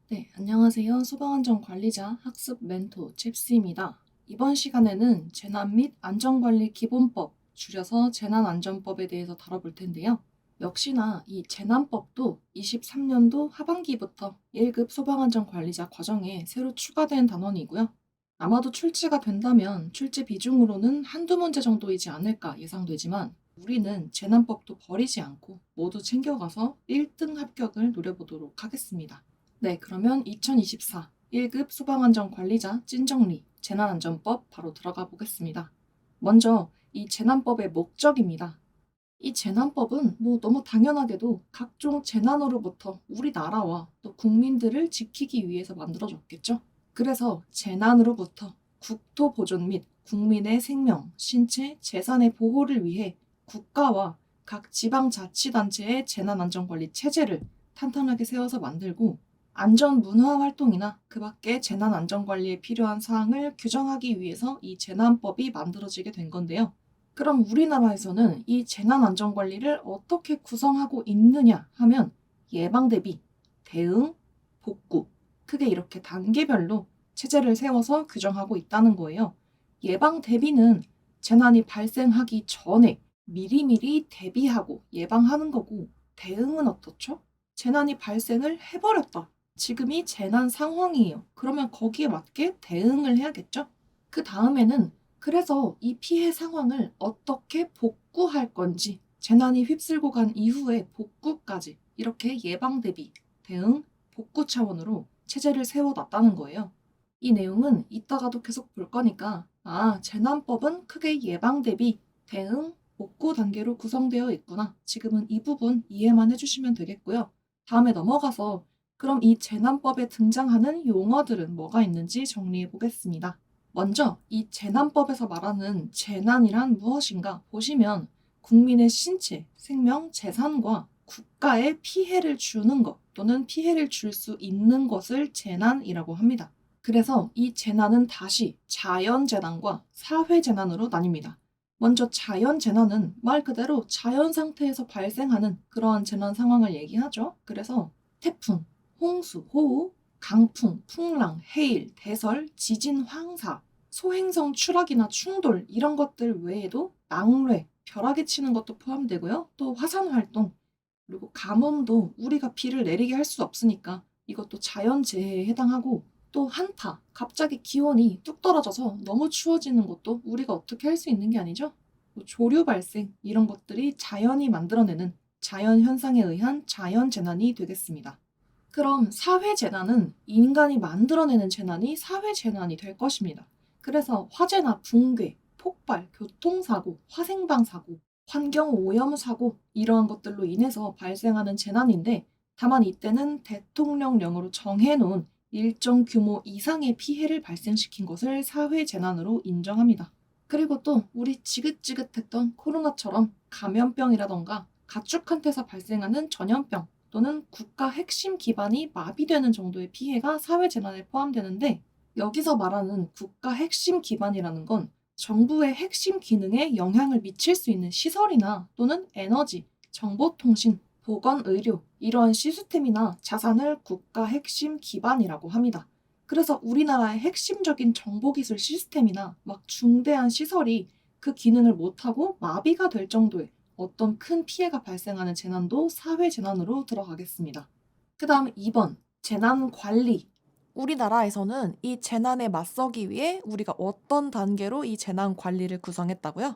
네, 안녕하세요. 소방안전 관리자 학습 멘토 칩스입니다. 이번 시간에는 재난 및 안전관리 기본법, 줄여서 재난안전법에 대해서 다뤄볼 텐데요. 역시나 이 재난법도 23년도 하반기부터 1급 소방안전관리자 과정에 새로 추가된 단원이고요. 아마도 출제가 된다면 출제 비중으로는 한두 문제 정도이지 않을까 예상되지만 우리는 재난법도 버리지 않고 모두 챙겨가서 1등 합격을 노려보도록 하겠습니다. 네, 그러면 2024 1급 소방안전관리자 찐정리 재난안전법 바로 들어가 보겠습니다. 먼저 이 재난법의 목적입니다. 이 재난법은 너무 당연하게도 각종 재난으로부터 우리나라와 또 국민들을 지키기 위해서 만들어졌겠죠. 그래서 재난으로부터 국토 보존 및 국민의 생명, 신체, 재산의 보호를 위해 국가와 각 지방자치단체의 재난안전관리 체제를 탄탄하게 세워서 만들고 안전 문화 활동이나 그 밖의 재난 안전 관리에 필요한 사항을 규정하기 위해서 이 재난법이 만들어지게 된 건데요. 그럼 우리나라에서는 이 재난 안전 관리를 어떻게 구성하고 있느냐 하면 예방 대비, 대응, 복구, 크게 이렇게 단계별로 체제를 세워서 규정하고 있다는 거예요. 예방 대비는 재난이 발생하기 전에 미리미리 대비하고 예방하는 거고, 대응은 어떻죠? 재난이 발생을 해버렸다. 지금이 재난 상황이에요. 그러면 거기에 맞게 대응을 해야겠죠? 그 다음에는 그래서 이 피해 상황을 어떻게 복구할 건지, 재난이 휩쓸고 간 이후에 복구까지 이렇게 예방 대비, 대응, 복구 차원으로 체제를 세워놨다는 거예요. 이 내용은 이따가도 계속 볼 거니까 재난법은 크게 예방 대비, 대응, 복구 단계로 구성되어 있구나. 지금은 이 부분 이해만 해주시면 되겠고요. 다음에 넘어가서 그럼 이 재난법에 등장하는 용어들은 뭐가 있는지 정리해 보겠습니다. 먼저 이 재난법에서 말하는 재난이란 무엇인가 보시면 국민의 신체, 생명, 재산과 국가에 피해를 주는 것 또는 피해를 줄 수 있는 것을 재난이라고 합니다. 그래서 이 재난은 다시 자연재난과 사회재난으로 나뉩니다. 먼저 자연재난은 말 그대로 자연 상태에서 발생하는 그러한 재난 상황을 얘기하죠. 그래서 태풍, 홍수, 호우, 강풍, 풍랑, 해일, 대설, 지진, 황사, 소행성 추락이나 충돌 이런 것들 외에도 낭뢰, 벼락이 치는 것도 포함되고요. 또 화산 활동, 그리고 가뭄도 우리가 비를 내리게 할 수 없으니까 이것도 자연재해에 해당하고 또 한파, 갑자기 기온이 뚝 떨어져서 너무 추워지는 것도 우리가 어떻게 할 수 있는 게 아니죠. 또 조류 발생 이런 것들이 자연이 만들어내는 자연 현상에 의한 자연재난이 되겠습니다. 그럼 사회재난은 인간이 만들어내는 재난이 사회재난이 될 것입니다. 그래서 화재나 붕괴, 폭발, 교통사고, 화생방 사고, 환경오염 사고 이러한 것들로 인해서 발생하는 재난인데 다만 이때는 대통령령으로 정해놓은 일정 규모 이상의 피해를 발생시킨 것을 사회재난으로 인정합니다. 그리고 또 우리 지긋지긋했던 코로나처럼 감염병이라던가 가축한테서 발생하는 전염병 또는 국가 핵심 기반이 마비되는 정도의 피해가 사회재난에 포함되는데 여기서 말하는 국가 핵심 기반이라는 건 정부의 핵심 기능에 영향을 미칠 수 있는 시설이나 또는 에너지, 정보통신, 보건의료 이러한 시스템이나 자산을 국가 핵심 기반이라고 합니다. 그래서 우리나라의 핵심적인 정보기술 시스템이나 막 중대한 시설이 그 기능을 못하고 마비가 될 정도의 어떤 큰 피해가 발생하는 재난도 사회재난으로 들어가겠습니다. 그 다음 2번, 재난관리. 우리나라에서는 이 재난에 맞서기 위해 우리가 어떤 단계로 이 재난관리를 구성했다고요?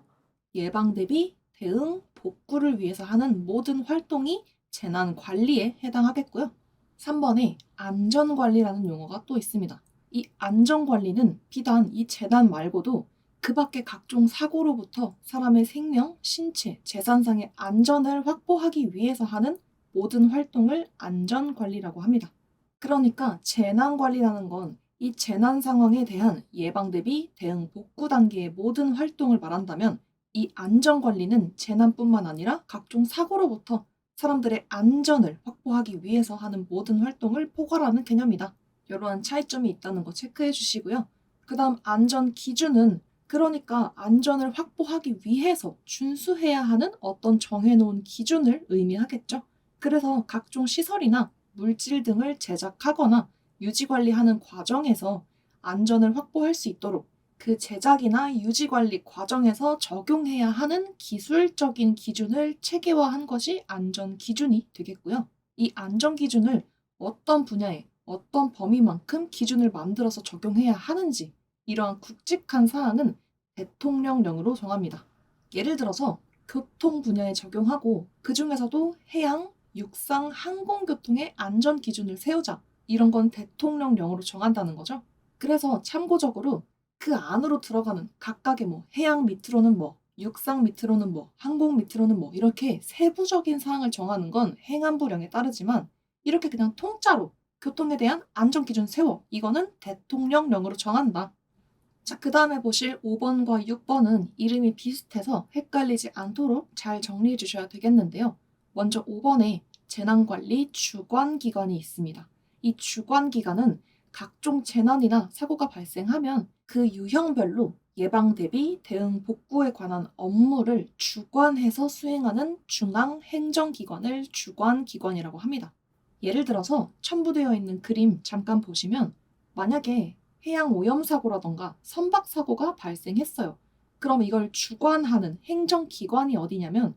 예방 대비, 대응, 복구를 위해서 하는 모든 활동이 재난관리에 해당하겠고요. 3번에 안전관리라는 용어가 또 있습니다. 이 안전관리는 비단 이 재난 말고도 그 밖의 각종 사고로부터 사람의 생명, 신체, 재산상의 안전을 확보하기 위해서 하는 모든 활동을 안전관리라고 합니다. 그러니까 재난관리라는 건 이 재난 상황에 대한 예방 대비, 대응, 복구 단계의 모든 활동을 말한다면 이 안전관리는 재난뿐만 아니라 각종 사고로부터 사람들의 안전을 확보하기 위해서 하는 모든 활동을 포괄하는 개념이다. 이러한 차이점이 있다는 거 체크해 주시고요. 그 다음 안전 기준은 그러니까 안전을 확보하기 위해서 준수해야 하는 어떤 정해놓은 기준을 의미하겠죠. 그래서 각종 시설이나 물질 등을 제작하거나 유지관리하는 과정에서 안전을 확보할 수 있도록 그 제작이나 유지관리 과정에서 적용해야 하는 기술적인 기준을 체계화한 것이 안전기준이 되겠고요. 이 안전기준을 어떤 분야에 어떤 범위만큼 기준을 만들어서 적용해야 하는지 이러한 굵직한 사항은 대통령령으로 정합니다. 예를 들어서 교통 분야에 적용하고 그 중에서도 해양, 육상, 항공교통의 안전기준을 세우자 이런 건 대통령령으로 정한다는 거죠. 그래서 참고적으로 그 안으로 들어가는 각각의 해양 밑으로는 육상 밑으로는 항공 밑으로는 이렇게 세부적인 사항을 정하는 건 행안부령에 따르지만 이렇게 그냥 통짜로 교통에 대한 안전기준 세워 이거는 대통령령으로 정한다. 자, 그 다음에 보실 5번과 6번은 이름이 비슷해서 헷갈리지 않도록 잘 정리해 주셔야 되겠는데요. 먼저 5번에 재난관리 주관기관이 있습니다. 이 주관기관은 각종 재난이나 사고가 발생하면 그 유형별로 예방 대비, 대응 복구에 관한 업무를 주관해서 수행하는 중앙행정기관을 주관기관이라고 합니다. 예를 들어서 첨부되어 있는 그림 잠깐 보시면 만약에 해양 오염사고라던가 선박사고가 발생했어요. 그럼 이걸 주관하는 행정기관이 어디냐면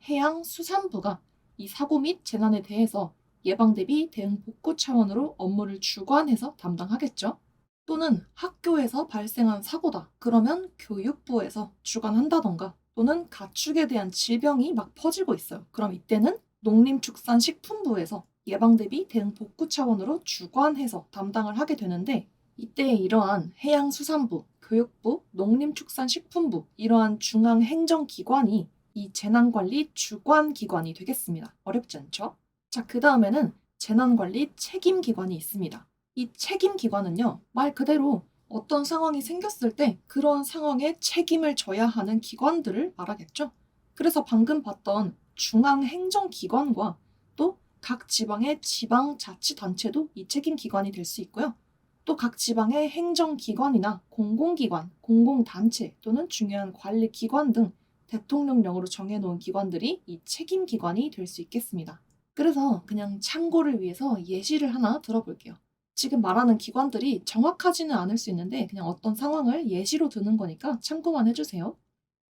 해양수산부가 이 사고 및 재난에 대해서 예방 대비 대응 복구 차원으로 업무를 주관해서 담당하겠죠. 또는 학교에서 발생한 사고다. 그러면 교육부에서 주관한다던가 또는 가축에 대한 질병이 막 퍼지고 있어요. 그럼 이때는 농림축산식품부에서 예방 대비 대응 복구 차원으로 주관해서 담당을 하게 되는데 이때 이러한 해양수산부, 교육부, 농림축산식품부 이러한 중앙행정기관이 이 재난관리 주관기관이 되겠습니다. 어렵지 않죠? 자, 그 다음에는 재난관리 책임기관이 있습니다. 이 책임기관은요, 말 그대로 어떤 상황이 생겼을 때 그런 상황에 책임을 져야 하는 기관들을 말하겠죠. 그래서 방금 봤던 중앙행정기관과 또 각 지방의 지방자치단체도 이 책임기관이 될 수 있고요. 또 각 지방의 행정기관이나 공공기관, 공공단체 또는 중요한 관리기관 등 대통령령으로 정해놓은 기관들이 이 책임기관이 될 수 있겠습니다. 그래서 그냥 참고를 위해서 예시를 하나 들어볼게요. 지금 말하는 기관들이 정확하지는 않을 수 있는데 그냥 어떤 상황을 예시로 드는 거니까 참고만 해주세요.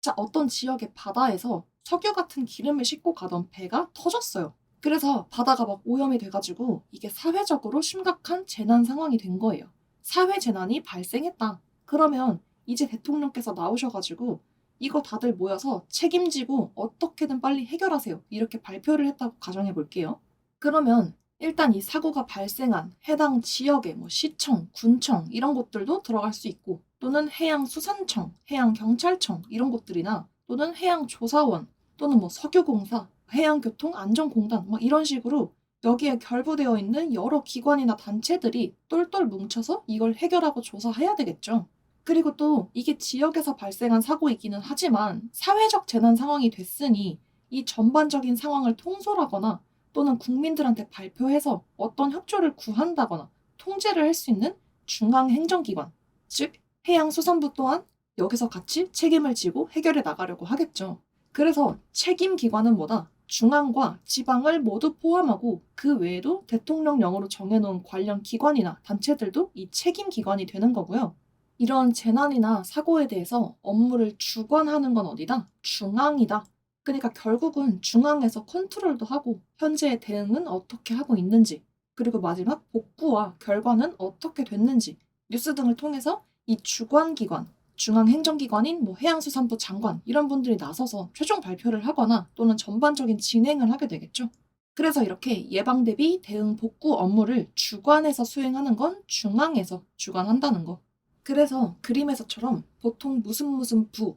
자, 어떤 지역의 바다에서 석유 같은 기름을 싣고 가던 배가 터졌어요. 그래서 바다가 막 오염이 돼가지고 이게 사회적으로 심각한 재난 상황이 된 거예요. 사회 재난이 발생했다. 그러면 이제 대통령께서 나오셔가지고 이거 다들 모여서 책임지고 어떻게든 빨리 해결하세요. 이렇게 발표를 했다고 가정해 볼게요. 그러면 일단 이 사고가 발생한 해당 지역의 시청, 군청 이런 곳들도 들어갈 수 있고 또는 해양수산청, 해양경찰청 이런 곳들이나 또는 해양조사원 또는 석유공사, 해양교통안전공단 이런 식으로 여기에 결부되어 있는 여러 기관이나 단체들이 똘똘 뭉쳐서 이걸 해결하고 조사해야 되겠죠. 그리고 또 이게 지역에서 발생한 사고이기는 하지만 사회적 재난 상황이 됐으니 이 전반적인 상황을 통솔하거나 또는 국민들한테 발표해서 어떤 협조를 구한다거나 통제를 할 수 있는 중앙행정기관, 즉 해양수산부 또한 여기서 같이 책임을 지고 해결해 나가려고 하겠죠. 그래서 책임기관은 뭐다? 중앙과 지방을 모두 포함하고 그 외에도 대통령령으로 정해놓은 관련 기관이나 단체들도 이 책임기관이 되는 거고요. 이런 재난이나 사고에 대해서 업무를 주관하는 건 어디다? 중앙이다. 그러니까 결국은 중앙에서 컨트롤도 하고 현재의 대응은 어떻게 하고 있는지 그리고 마지막 복구와 결과는 어떻게 됐는지 뉴스 등을 통해서 이 주관기관, 중앙행정기관인 해양수산부 장관 이런 분들이 나서서 최종 발표를 하거나 또는 전반적인 진행을 하게 되겠죠. 그래서 이렇게 예방 대비 대응 복구 업무를 주관해서 수행하는 건 중앙에서 주관한다는 거. 그래서 그림에서처럼 보통 무슨 부,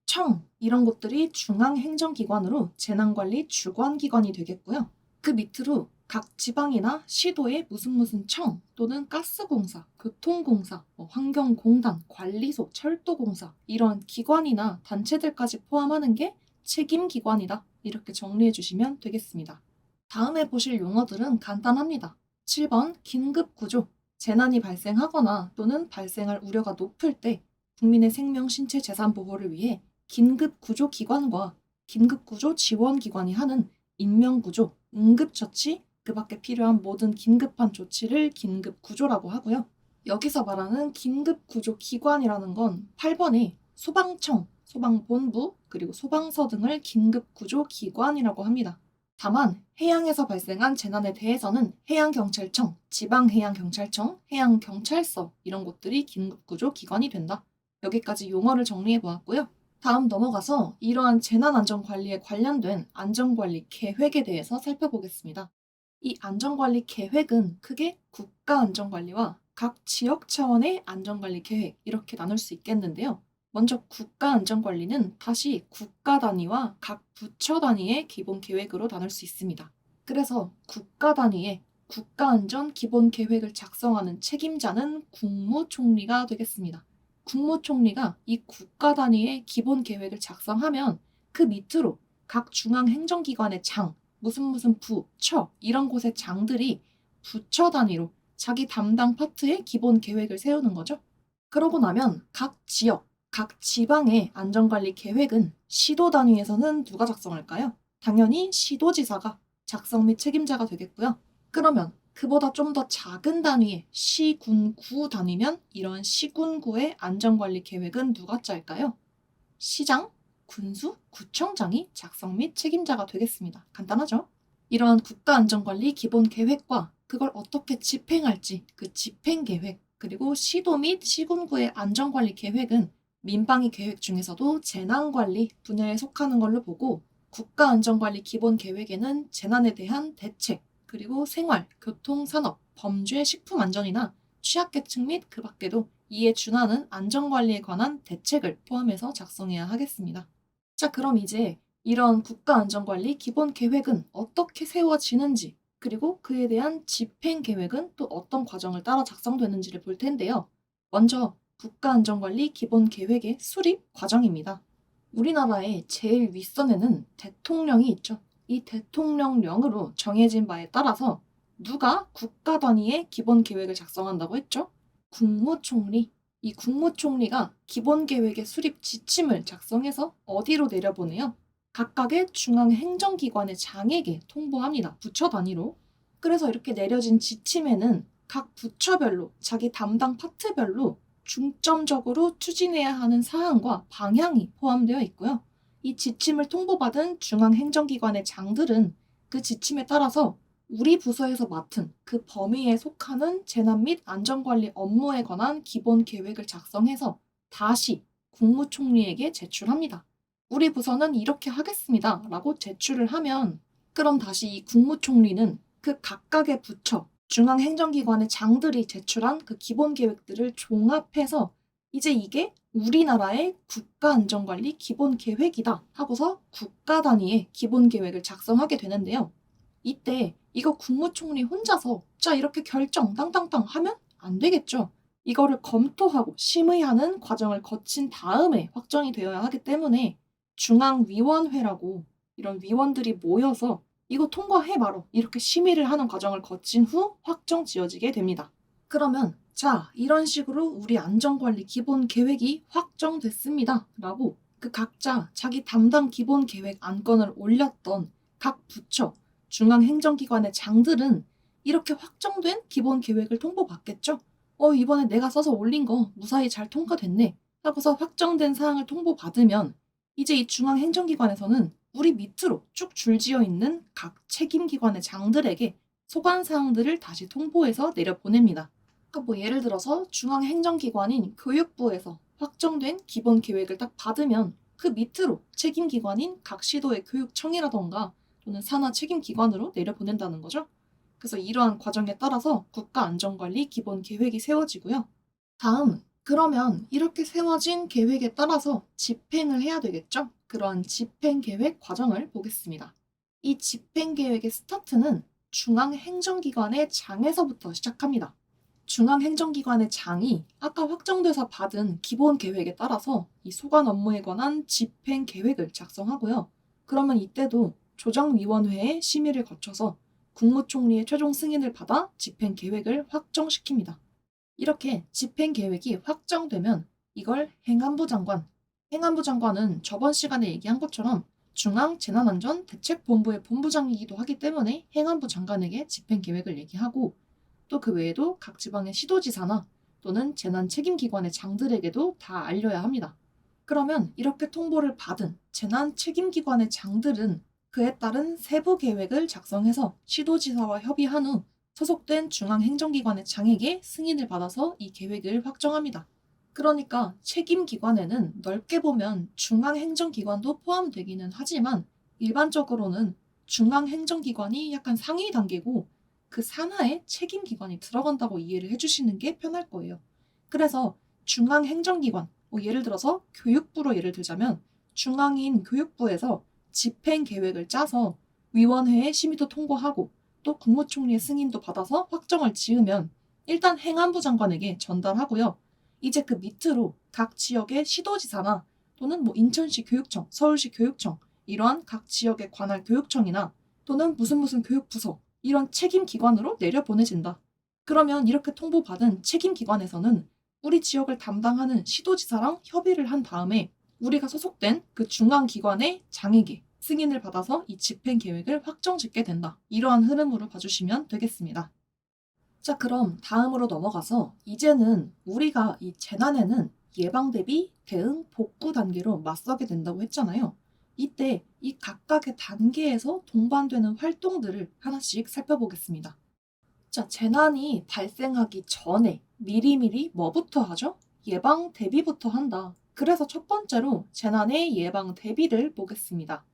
청 이런 곳들이 중앙행정기관으로 재난관리 주관기관이 되겠고요. 그 밑으로 각 지방이나 시도의 무슨 청 또는 가스공사, 교통공사, 환경공단, 관리소, 철도공사 이런 기관이나 단체들까지 포함하는 게 책임기관이다. 이렇게 정리해 주시면 되겠습니다. 다음에 보실 용어들은 간단합니다. 7번 긴급구조. 재난이 발생하거나 또는 발생할 우려가 높을 때 국민의 생명, 신체, 재산 보호를 위해 긴급구조기관과 긴급구조 지원기관이 하는 인명구조, 응급처치, 그 밖에 필요한 모든 긴급한 조치를 긴급구조라고 하고요. 여기서 말하는 긴급구조 기관이라는 건 8번에 소방청, 소방본부, 그리고 소방서 등을 긴급구조 기관이라고 합니다. 다만 해양에서 발생한 재난에 대해서는 해양경찰청, 지방해양경찰청, 해양경찰서 이런 곳들이 긴급구조 기관이 된다. 여기까지 용어를 정리해 보았고요. 다음 넘어가서 이러한 재난안전관리에 관련된 안전관리 계획에 대해서 살펴보겠습니다. 이 안전관리 계획은 크게 국가안전관리와 각 지역 차원의 안전관리 계획 이렇게 나눌 수 있겠는데요. 먼저 국가안전관리는 다시 국가 단위와 각 부처 단위의 기본 계획으로 나눌 수 있습니다. 그래서 국가 단위의 국가안전 기본 계획을 작성하는 책임자는 국무총리가 되겠습니다. 국무총리가 이 국가 단위의 기본 계획을 작성하면 그 밑으로 각 중앙행정기관의 장, 무슨 부, 처 이런 곳의 장들이 부처 단위로 자기 담당 파트의 기본 계획을 세우는 거죠. 그러고 나면 각 지역, 각 지방의 안전관리 계획은 시도 단위에서는 누가 작성할까요? 당연히 시도지사가 작성 및 책임자가 되겠고요. 그러면 그보다 좀 더 작은 단위의 시, 군, 구 단위면 이런 시군구의 안전관리 계획은 누가 짤까요? 시장, 군수, 구청장이 작성 및 책임자가 되겠습니다. 간단하죠? 이러한 국가안전관리 기본 계획과 그걸 어떻게 집행할지 그 집행계획 그리고 시도 및 시군구의 안전관리 계획은 민방위 계획 중에서도 재난관리 분야에 속하는 걸로 보고 국가안전관리 기본 계획에는 재난에 대한 대책 그리고 생활, 교통, 산업, 범죄, 식품 안전이나 취약계층 및 그 밖에도 이에 준하는 안전관리에 관한 대책을 포함해서 작성해야 하겠습니다. 자, 그럼 이제 이런 국가안전관리 기본 계획은 어떻게 세워지는지 그리고 그에 대한 집행계획은 또 어떤 과정을 따라 작성되는지를 볼 텐데요. 먼저 국가안전관리 기본 계획의 수립 과정입니다. 우리나라의 제일 윗선에는 대통령이 있죠. 이 대통령령으로 정해진 바에 따라서 누가 국가 단위의 기본 계획을 작성한다고 했죠? 국무총리. 이 국무총리가 기본 계획의 수립 지침을 작성해서 어디로 내려보내요? 각각의 중앙행정기관의 장에게 통보합니다. 부처 단위로. 그래서 이렇게 내려진 지침에는 각 부처별로 자기 담당 파트별로 중점적으로 추진해야 하는 사항과 방향이 포함되어 있고요. 이 지침을 통보받은 중앙행정기관의 장들은 그 지침에 따라서 우리 부서에서 맡은 그 범위에 속하는 재난 및 안전관리 업무에 관한 기본 계획을 작성해서 다시 국무총리에게 제출합니다. 우리 부서는 이렇게 하겠습니다. 라고 제출을 하면 그럼 다시 이 국무총리는 그 각각의 부처, 중앙행정기관의 장들이 제출한 그 기본 계획들을 종합해서 이제 이게 우리나라의 국가안전관리 기본 계획이다 하고서 국가 단위의 기본 계획을 작성하게 되는데요. 이때 이거 국무총리 혼자서 자 이렇게 결정 땅땅땅 하면 안 되겠죠. 이거를 검토하고 심의하는 과정을 거친 다음에 확정이 되어야 하기 때문에 중앙위원회라고 이런 위원들이 모여서 이거 통과해봐라 이렇게 심의를 하는 과정을 거친 후 확정 지어지게 됩니다. 그러면 자 이런 식으로 우리 안전관리 기본 계획이 확정됐습니다 라고 그 각자 자기 담당 기본 계획 안건을 올렸던 각 부처 중앙행정기관의 장들은 이렇게 확정된 기본 계획을 통보받겠죠. 이번에 내가 써서 올린 거 무사히 잘 통과됐네 하고서 확정된 사항을 통보받으면 이제 이 중앙행정기관에서는 우리 밑으로 쭉 줄지어 있는 각 책임기관의 장들에게 소관사항들을 다시 통보해서 내려보냅니다. 그러니까 뭐 예를 들어서 중앙행정기관인 교육부에서 확정된 기본 계획을 딱 받으면 그 밑으로 책임기관인 각 시도의 교육청이라던가 또는 산하 책임기관으로 내려보낸다는 거죠. 그래서 이러한 과정에 따라서 국가안전관리 기본 계획이 세워지고요. 다음, 그러면 이렇게 세워진 계획에 따라서 집행을 해야 되겠죠? 그러한 집행계획 과정을 보겠습니다. 이 집행계획의 스타트는 중앙행정기관의 장에서부터 시작합니다. 중앙행정기관의 장이 아까 확정돼서 받은 기본 계획에 따라서 이 소관 업무에 관한 집행계획을 작성하고요. 그러면 이때도 조정위원회의 심의를 거쳐서 국무총리의 최종 승인을 받아 집행계획을 확정시킵니다. 이렇게 집행계획이 확정되면 이걸 행안부 장관, 행안부 장관은 저번 시간에 얘기한 것처럼 중앙재난안전대책본부의 본부장이기도 하기 때문에 행안부 장관에게 집행계획을 얘기하고 또 그 외에도 각 지방의 시도지사나 또는 재난책임기관의 장들에게도 다 알려야 합니다. 그러면 이렇게 통보를 받은 재난책임기관의 장들은 그에 따른 세부 계획을 작성해서 시도지사와 협의한 후 소속된 중앙행정기관의 장에게 승인을 받아서 이 계획을 확정합니다. 그러니까 책임기관에는 넓게 보면 중앙행정기관도 포함되기는 하지만 일반적으로는 중앙행정기관이 약간 상위 단계고 그 산하에 책임기관이 들어간다고 이해를 해주시는 게 편할 거예요. 그래서 중앙행정기관, 예를 들어서 교육부로 예를 들자면 중앙인 교육부에서 집행계획을 짜서 위원회에 심의도 통과하고 또 국무총리의 승인도 받아서 확정을 지으면 일단 행안부 장관에게 전달하고요. 이제 그 밑으로 각 지역의 시도지사나 또는 인천시 교육청, 서울시 교육청 이러한 각 지역의 관할 교육청이나 또는 무슨 교육부서 이런 책임기관으로 내려보내진다. 그러면 이렇게 통보받은 책임기관에서는 우리 지역을 담당하는 시도지사랑 협의를 한 다음에 우리가 소속된 그 중앙기관의 장에게 승인을 받아서 이 집행계획을 확정짓게 된다. 이러한 흐름으로 봐주시면 되겠습니다. 자, 그럼 다음으로 넘어가서 이제는 우리가 이 재난에는 예방 대비, 대응, 복구 단계로 맞서게 된다고 했잖아요. 이때 이 각각의 단계에서 동반되는 활동들을 하나씩 살펴보겠습니다. 자, 재난이 발생하기 전에 미리미리 뭐부터 하죠? 예방 대비부터 한다. 그래서 첫 번째로 재난의 예방 대비를 보겠습니다.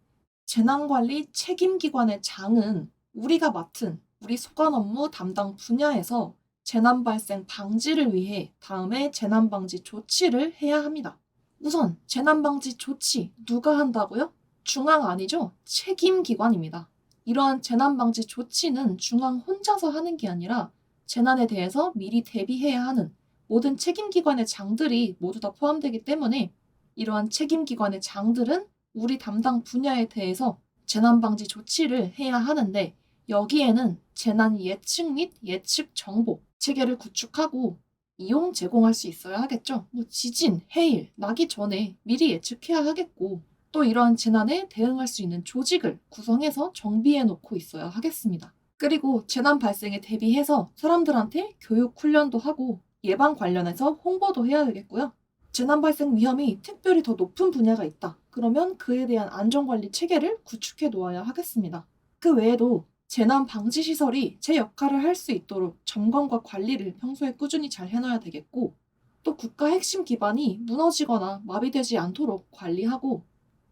재난관리 책임기관의 장은 우리가 맡은 우리 소관 업무 담당 분야에서 재난 발생 방지를 위해 다음에 재난 방지 조치를 해야 합니다. 우선 재난 방지 조치 누가 한다고요? 중앙 아니죠? 책임기관입니다. 이러한 재난 방지 조치는 중앙 혼자서 하는 게 아니라 재난에 대해서 미리 대비해야 하는 모든 책임기관의 장들이 모두 다 포함되기 때문에 이러한 책임기관의 장들은 우리 담당 분야에 대해서 재난 방지 조치를 해야 하는데 여기에는 재난 예측 및 예측 정보 체계를 구축하고 이용 제공할 수 있어야 하겠죠. 지진, 해일, 나기 전에 미리 예측해야 하겠고 또 이러한 재난에 대응할 수 있는 조직을 구성해서 정비해 놓고 있어야 하겠습니다. 그리고 재난 발생에 대비해서 사람들한테 교육 훈련도 하고 예방 관련해서 홍보도 해야 되겠고요. 재난 발생 위험이 특별히 더 높은 분야가 있다. 그러면 그에 대한 안전관리 체계를 구축해 놓아야 하겠습니다. 그 외에도 재난 방지 시설이 제 역할을 할 수 있도록 점검과 관리를 평소에 꾸준히 잘 해놔야 되겠고 또 국가 핵심 기반이 무너지거나 마비되지 않도록 관리하고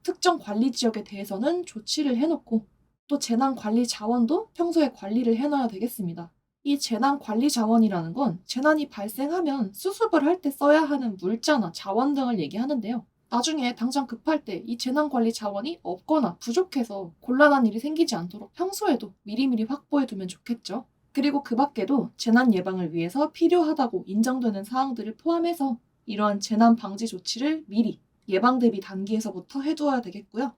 특정 관리 지역에 대해서는 조치를 해놓고 또 재난 관리 자원도 평소에 관리를 해놔야 되겠습니다. 이 재난 관리 자원이라는 건 재난이 발생하면 수습을 할 때 써야 하는 물자나 자원 등을 얘기하는데요. 나중에 당장 급할 때 이 재난 관리 자원이 없거나 부족해서 곤란한 일이 생기지 않도록 평소에도 미리미리 확보해 두면 좋겠죠. 그리고 그 밖에도 재난 예방을 위해서 필요하다고 인정되는 사항들을 포함해서 이러한 재난 방지 조치를 미리 예방 대비 단계에서부터 해두어야 되겠고요.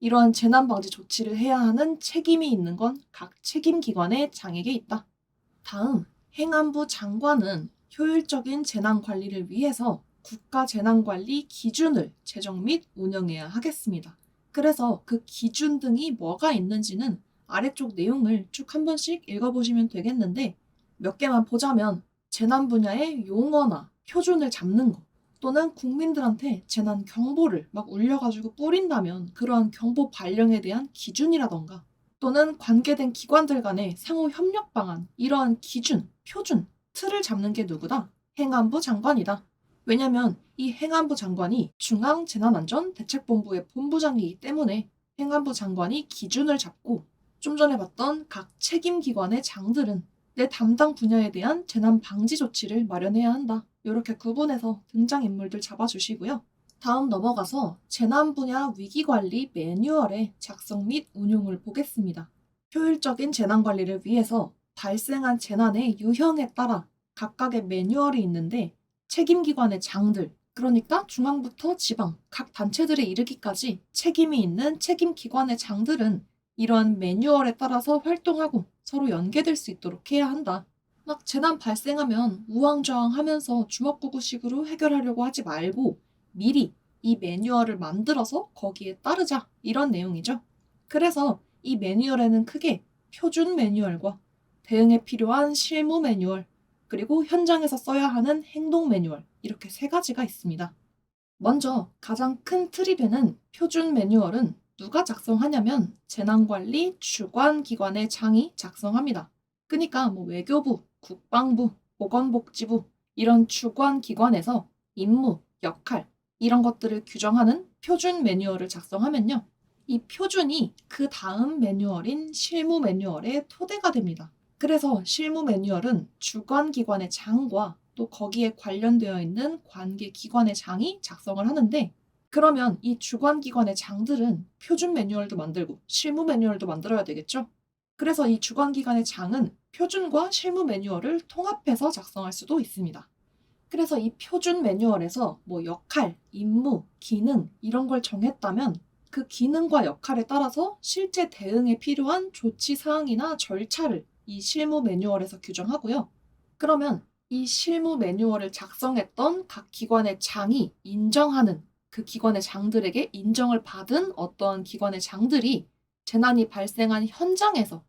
이러한 재난 방지 조치를 해야 하는 책임이 있는 건 각 책임기관의 장에게 있다. 다음, 행안부 장관은 효율적인 재난 관리를 위해서 국가 재난관리 기준을 제정 및 운영해야 하겠습니다. 그래서 그 기준 등이 뭐가 있는지는 아래쪽 내용을 쭉 한 번씩 읽어보시면 되겠는데 몇 개만 보자면 재난 분야의 용어나 표준을 잡는 거 또는 국민들한테 재난 경보를 막 울려가지고 뿌린다면 그러한 경보 발령에 대한 기준이라던가 또는 관계된 기관들 간의 상호 협력 방안 이러한 기준, 표준, 틀을 잡는 게 누구다? 행안부 장관이다. 왜냐면 이 행안부 장관이 중앙재난안전대책본부의 본부장이기 때문에 행안부 장관이 기준을 잡고 좀 전에 봤던 각 책임기관의 장들은 내 담당 분야에 대한 재난 방지 조치를 마련해야 한다. 이렇게 구분해서 등장인물들 잡아주시고요. 다음 넘어가서 재난 분야 위기관리 매뉴얼의 작성 및 운용을 보겠습니다. 효율적인 재난 관리를 위해서 발생한 재난의 유형에 따라 각각의 매뉴얼이 있는데 책임기관의 장들, 그러니까 중앙부터 지방, 각 단체들에 이르기까지 책임이 있는 책임기관의 장들은 이러한 매뉴얼에 따라서 활동하고 서로 연계될 수 있도록 해야 한다. 막 재난 발생하면 우왕좌왕하면서 주먹구구식으로 해결하려고 하지 말고 미리 이 매뉴얼을 만들어서 거기에 따르자 이런 내용이죠. 그래서 이 매뉴얼에는 크게 표준 매뉴얼과 대응에 필요한 실무 매뉴얼, 그리고 현장에서 써야 하는 행동 매뉴얼 이렇게 세 가지가 있습니다. 먼저 가장 큰 틀입에는 표준 매뉴얼은 누가 작성하냐면 재난관리 주관기관의 장이 작성합니다. 그러니까 외교부, 국방부, 보건복지부 이런 주관기관에서 임무, 역할 이런 것들을 규정하는 표준 매뉴얼을 작성하면요. 이 표준이 그 다음 매뉴얼인 실무 매뉴얼의 토대가 됩니다. 그래서 실무 매뉴얼은 주관기관의 장과 또 거기에 관련되어 있는 관계기관의 장이 작성을 하는데, 그러면 이 주관기관의 장들은 표준 매뉴얼도 만들고 실무 매뉴얼도 만들어야 되겠죠? 그래서 이 주관기관의 장은 표준과 실무 매뉴얼을 통합해서 작성할 수도 있습니다. 그래서 이 표준 매뉴얼에서 역할, 임무, 기능 이런 걸 정했다면 그 기능과 역할에 따라서 실제 대응에 필요한 조치 사항이나 절차를 이 실무 매뉴얼에서 규정하고요. 그러면 이 실무 매뉴얼을 작성했던 각 기관의 장이 인정하는, 그 기관의 장들에게 인정을 받은 어떠한 기관의 장들이 재난이 발생한 현장에서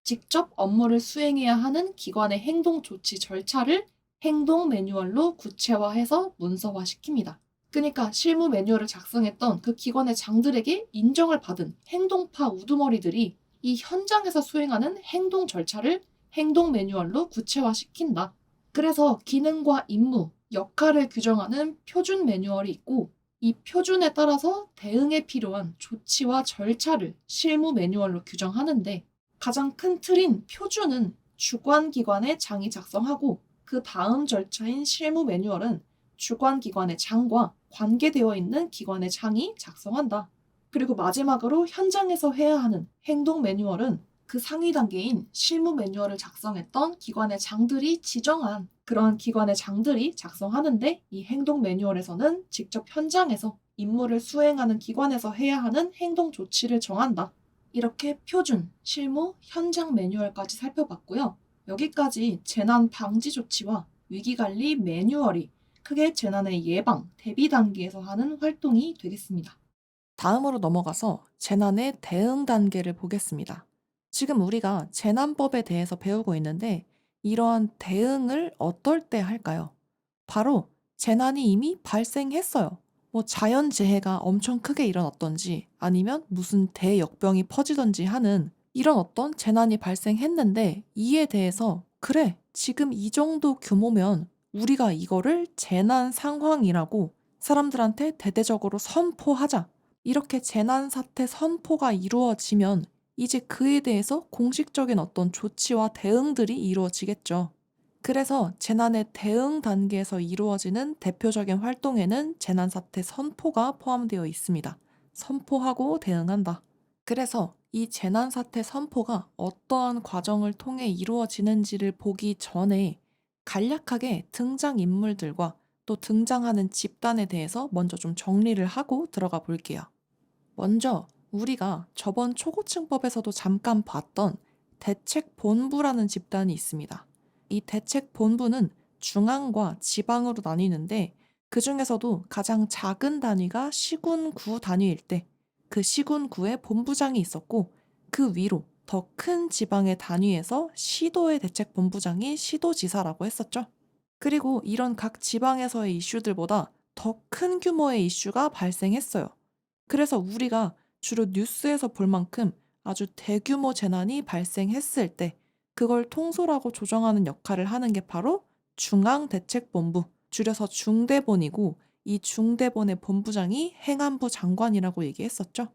직접 업무를 수행해야 하는 기관의 행동 조치 절차를 행동 매뉴얼로 구체화해서 문서화시킵니다. 그러니까 실무 매뉴얼을 작성했던 그 기관의 장들에게 인정을 받은 행동파 우두머리들이 이 현장에서 수행하는 행동 절차를 행동 매뉴얼로 구체화시킨다. 그래서 기능과 임무, 역할을 규정하는 표준 매뉴얼이 있고, 이 표준에 따라서 대응에 필요한 조치와 절차를 실무 매뉴얼로 규정하는데, 가장 큰 틀인 표준은 주관기관의 장이 작성하고, 그 다음 절차인 실무 매뉴얼은 주관기관의 장과 관계되어 있는 기관의 장이 작성한다. 그리고 마지막으로 현장에서 해야 하는 행동 매뉴얼은 그 상위 단계인 실무 매뉴얼을 작성했던 기관의 장들이 지정한 그러한 기관의 장들이 작성하는데, 이 행동 매뉴얼에서는 직접 현장에서 임무를 수행하는 기관에서 해야 하는 행동 조치를 정한다. 이렇게 표준, 실무, 현장 매뉴얼까지 살펴봤고요. 여기까지 재난 방지 조치와 위기관리 매뉴얼이 크게 재난의 예방, 대비 단계에서 하는 활동이 되겠습니다. 다음으로 넘어가서 재난의 대응 단계를 보겠습니다. 지금 우리가 재난법에 대해서 배우고 있는데, 이러한 대응을 어떨 때 할까요? 바로 재난이 이미 발생했어요. 자연재해가 엄청 크게 일어났던지 아니면 무슨 대역병이 퍼지던지 하는 이런 어떤 재난이 발생했는데, 이에 대해서 그래, 지금 이 정도 규모면 우리가 이거를 재난 상황이라고 사람들한테 대대적으로 선포하자. 이렇게 재난사태 선포가 이루어지면 이제 그에 대해서 공식적인 어떤 조치와 대응들이 이루어지겠죠. 그래서 재난의 대응 단계에서 이루어지는 대표적인 활동에는 재난사태 선포가 포함되어 있습니다. 선포하고 대응한다. 그래서 이 재난사태 선포가 어떠한 과정을 통해 이루어지는지를 보기 전에 간략하게 등장인물들과 또 등장하는 집단에 대해서 먼저 좀 정리를 하고 들어가 볼게요. 먼저 우리가 저번 초고층법에서도 잠깐 봤던 대책본부라는 집단이 있습니다. 이 대책본부는 중앙과 지방으로 나뉘는데, 그 중에서도 가장 작은 단위가 시군구 단위일 때 그 시군구에 본부장이 있었고, 그 위로 더 큰 지방의 단위에서 시도의 대책본부장이 시도지사라고 했었죠. 그리고 이런 각 지방에서의 이슈들보다 더 큰 규모의 이슈가 발생했어요. 그래서 우리가 주로 뉴스에서 볼 만큼 아주 대규모 재난이 발생했을 때 그걸 통솔하고 조정하는 역할을 하는 게 바로 중앙대책본부, 줄여서 중대본이고, 이 중대본의 본부장이 행안부 장관이라고 얘기했었죠.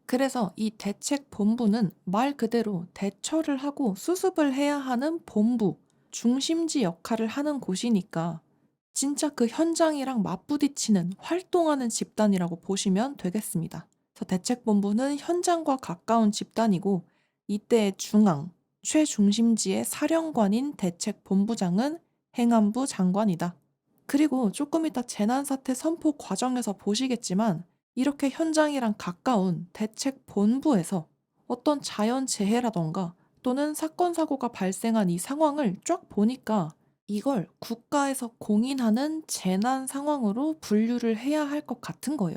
그래서 이 대책본부는 말 그대로 대처를 하고 수습을 해야 하는 본부, 중심지 역할을 하는 곳이니까 진짜 그 현장이랑 맞부딪히는 활동하는 집단이라고 보시면 되겠습니다. 그래서 대책본부는 현장과 가까운 집단이고, 이때의 중앙, 최중심지의 사령관인 대책본부장은 행안부 장관이다. 그리고 조금 이따 재난사태 선포 과정에서 보시겠지만, 이렇게 현장이랑 가까운 대책본부에서 어떤 자연재해라던가 또는 사건, 사고가 발생한 이 상황을 쫙 보니까 이걸 국가에서 공인하는 재난 상황으로 분류를 해야 할 것 같은 거예요.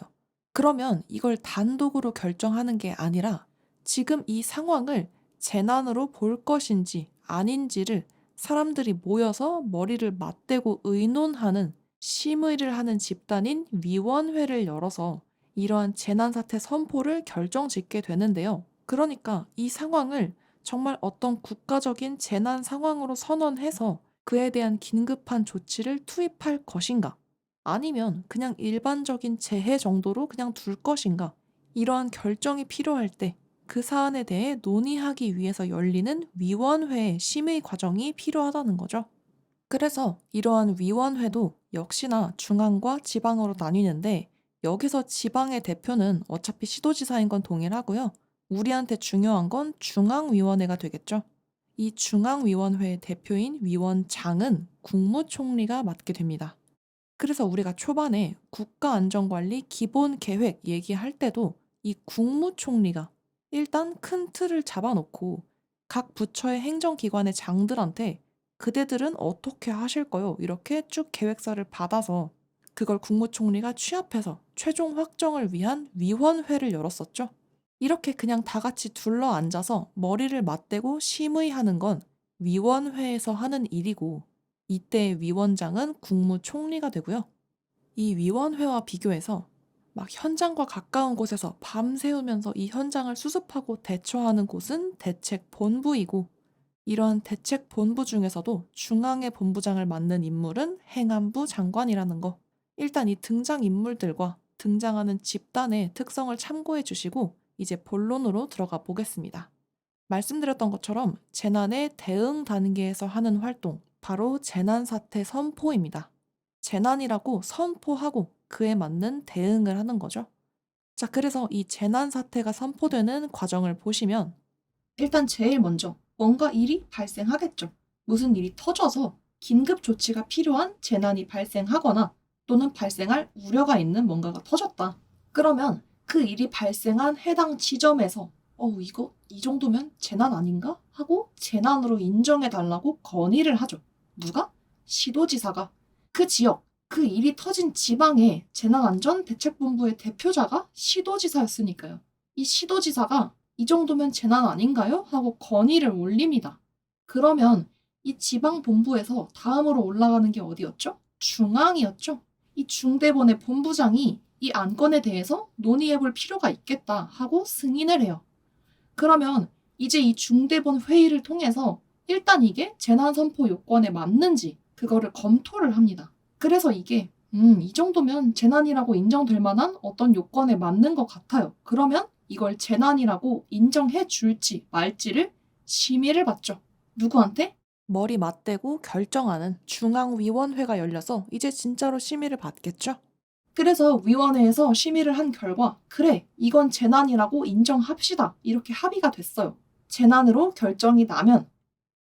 그러면 이걸 단독으로 결정하는 게 아니라 지금 이 상황을 재난으로 볼 것인지 아닌지를 사람들이 모여서 머리를 맞대고 의논하는 심의를 하는 집단인 위원회를 열어서 이러한 재난사태 선포를 결정짓게 되는데요. 그러니까 이 상황을 정말 어떤 국가적인 재난 상황으로 선언해서 그에 대한 긴급한 조치를 투입할 것인가? 아니면 그냥 일반적인 재해 정도로 그냥 둘 것인가? 이러한 결정이 필요할 때 그 사안에 대해 논의하기 위해서 열리는 위원회의 심의 과정이 필요하다는 거죠. 그래서 이러한 위원회도 역시나 중앙과 지방으로 나뉘는데 여기서 지방의 대표는 어차피 시도지사인 건 동일하고요. 우리한테 중요한 건 중앙위원회가 되겠죠. 이 중앙위원회의 대표인 위원장은 국무총리가 맡게 됩니다. 그래서 우리가 초반에 국가안전관리 기본계획 얘기할 때도 이 국무총리가 일단 큰 틀을 잡아놓고 각 부처의 행정기관의 장들한테 그대들은 어떻게 하실 거요? 이렇게 쭉 계획서를 받아서 그걸 국무총리가 취합해서 최종 확정을 위한 위원회를 열었었죠. 이렇게 그냥 다 같이 둘러 앉아서 머리를 맞대고 심의하는 건 위원회에서 하는 일이고 이때의 위원장은 국무총리가 되고요. 이 위원회와 비교해서 막 현장과 가까운 곳에서 밤새우면서 이 현장을 수습하고 대처하는 곳은 대책본부이고 이러한 대책본부 중에서도 중앙의 본부장을 맡는 인물은 행안부 장관이라는 거. 일단 이 등장인물들과 등장하는 집단의 특성을 참고해 주시고 이제 본론으로 들어가 보겠습니다. 말씀드렸던 것처럼 재난에 대응 단계에서 하는 활동, 바로 재난사태 선포입니다. 재난이라고 선포하고 그에 맞는 대응을 하는 거죠. 자, 그래서 이 재난사태가 선포되는 과정을 보시면 일단 제일 먼저 뭔가 일이 발생하겠죠. 무슨 일이 터져서 긴급 조치가 필요한 재난이 발생하거나 또는 발생할 우려가 있는 뭔가가 터졌다. 그러면 그 일이 발생한 해당 지점에서 이거 이 정도면 재난 아닌가? 하고 재난으로 인정해 달라고 건의를 하죠. 누가? 시도지사가. 그 지역, 그 일이 터진 지방의 재난안전대책본부의 대표자가 시도지사였으니까요. 이 시도지사가 이 정도면 재난 아닌가요? 하고 건의를 올립니다. 그러면 이 지방 본부에서 다음으로 올라가는 게 어디였죠? 중앙이었죠. 이 중대본의 본부장이 이 안건에 대해서 논의해 볼 필요가 있겠다 하고 승인을 해요. 그러면 이제 이 중대본 회의를 통해서 일단 이게 재난선포 요건에 맞는지 그거를 검토를 합니다. 그래서 이게 이 정도면 재난이라고 인정될 만한 어떤 요건에 맞는 것 같아요. 그러면 이걸 재난이라고 인정해 줄지 말지를 심의를 받죠. 누구한테? 머리 맞대고 결정하는 중앙위원회가 열려서 이제 진짜로 심의를 받겠죠? 그래서 위원회에서 심의를 한 결과 그래 이건 재난이라고 인정합시다 이렇게 합의가 됐어요. 재난으로 결정이 나면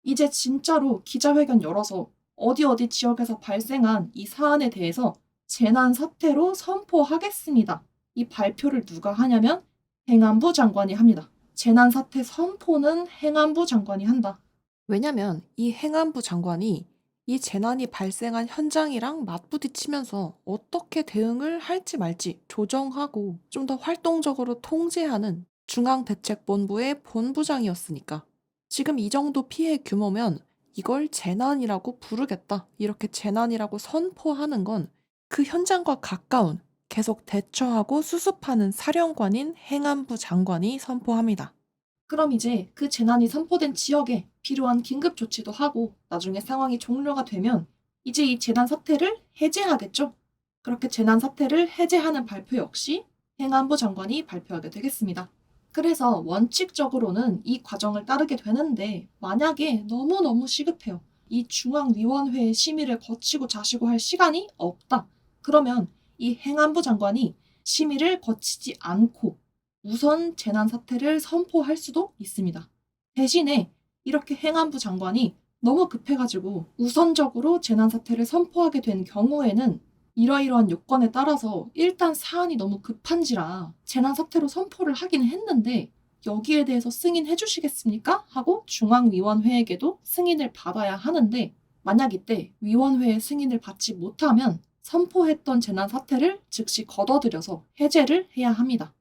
이제 진짜로 기자회견 열어서 어디 어디 지역에서 발생한 이 사안에 대해서 재난 사태로 선포하겠습니다. 이 발표를 누가 하냐면 행안부 장관이 합니다. 재난 사태 선포는 행안부 장관이 한다. 왜냐면 이 행안부 장관이 이 재난이 발생한 현장이랑 맞부딪히면서 어떻게 대응을 할지 말지 조정하고 좀 더 활동적으로 통제하는 중앙대책본부의 본부장이었으니까 지금 이 정도 피해 규모면 이걸 재난이라고 부르겠다. 이렇게 재난이라고 선포하는 건 그 현장과 가까운 계속 대처하고 수습하는 사령관인 행안부 장관이 선포합니다. 그럼 이제 그 재난이 선포된 지역에 필요한 긴급 조치도 하고 나중에 상황이 종료가 되면 이제 이 재난 사태를 해제하겠죠. 그렇게 재난 사태를 해제하는 발표 역시 행안부 장관이 발표하게 되겠습니다. 그래서 원칙적으로는 이 과정을 따르게 되는데 만약에 너무너무 시급해요. 이 중앙위원회의 심의를 거치고 자시고 할 시간이 없다. 그러면 이 행안부 장관이 심의를 거치지 않고 우선 재난 사태를 선포할 수도 있습니다. 대신에 이렇게 행안부 장관이 너무 급해가지고 우선적으로 재난 사태를 선포하게 된 경우에는 이러이러한 요건에 따라서 일단 사안이 너무 급한지라 재난 사태로 선포를 하기는 했는데 여기에 대해서 승인해 주시겠습니까? 하고 중앙위원회에게도 승인을 받아야 하는데 만약 이때 위원회의 승인을 받지 못하면 선포했던 재난 사태를 즉시 걷어들여서 해제를 해야 합니다.